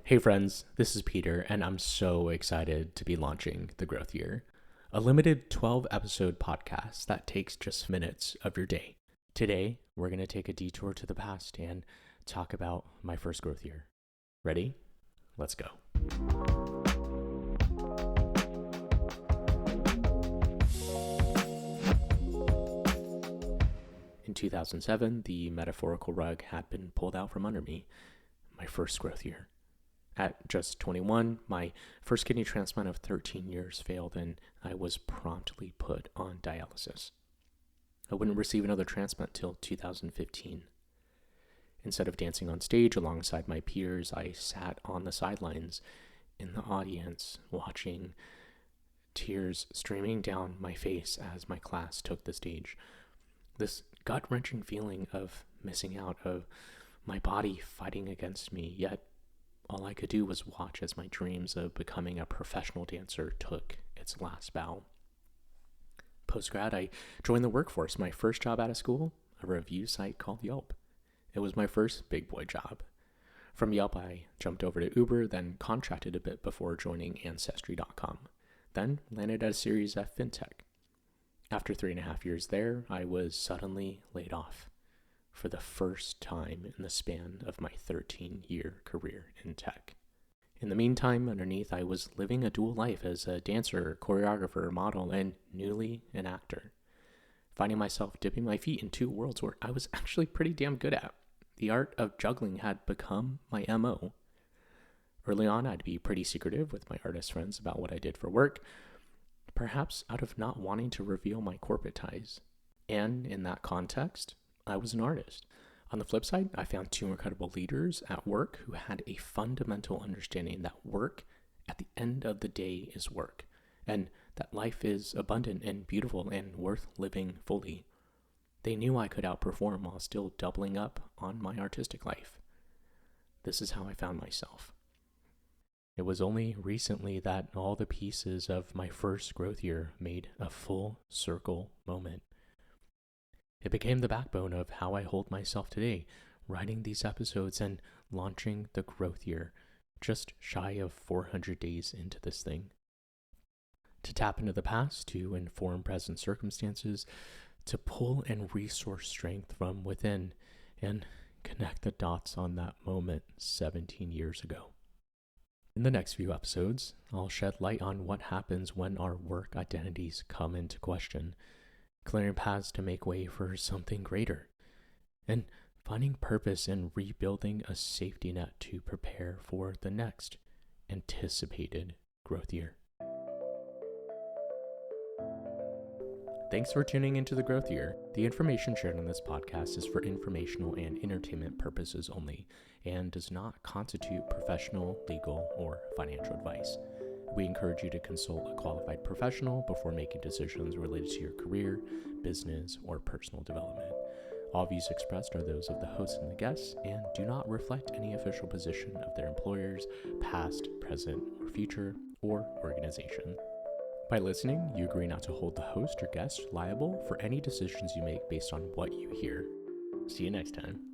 Hey friends, this is Peter, and I'm so excited to be launching The Growth Year, a limited 12-episode podcast that takes just minutes of your day. Today, we're going to take a detour to the past and talk about my first growth year. Ready? Let's go. In 2007, the metaphorical rug had been pulled out from under me, my first growth year. At just 21, my first kidney transplant of 13 years failed, and I was promptly put on dialysis. I wouldn't receive another transplant till 2015. Instead of dancing on stage alongside my peers, I sat on the sidelines in the audience, watching tears streaming down my face as my class took the stage. This gut-wrenching feeling of missing out, of my body fighting against me, yet all I could do was watch as my dreams of becoming a professional dancer took its last bow. Post-grad, I joined the workforce. My first job out of school, a review site called Yelp. It was my first big boy job. From Yelp, I jumped over to Uber, then contracted a bit before joining Ancestry.com, then landed at a Series F fintech. After 3.5 years there, I was suddenly laid off for the first time in the span of my 13-year career in tech. In the meantime, underneath, I was living a dual life as a dancer, choreographer, model, and newly an actor, finding myself dipping my feet in two worlds where I was actually pretty damn good at. The art of juggling had become my MO. Early on, I'd be pretty secretive with my artist friends about what I did for work, perhaps out of not wanting to reveal my corporate ties. And in that context, I was an artist. On the flip side, I found two incredible leaders at work who had a fundamental understanding that work, at the end of the day, is work, and that life is abundant and beautiful and worth living fully. They knew I could outperform while still doubling up on my artistic life. This is how I found myself. It was only recently that all the pieces of my first growth year made a full circle moment. It became the backbone of how I hold myself today, writing these episodes and launching the growth year, just shy of 400 days into this thing. To tap into the past, to inform present circumstances, to pull and resource strength from within, and connect the dots on that moment 17 years ago. In the next few episodes, I'll shed light on what happens when our work identities come into question, clearing paths to make way for something greater, and finding purpose in rebuilding a safety net to prepare for the next anticipated growth year. Thanks for tuning into The Growth Year. The information shared on this podcast is for informational and entertainment purposes only and does not constitute professional, legal, or financial advice. We encourage you to consult a qualified professional before making decisions related to your career, business, or personal development. All views expressed are those of the host and the guests and do not reflect any official position of their employers, past, present, or future, or organization. By listening, you agree not to hold the host or guest liable for any decisions you make based on what you hear. See you next time.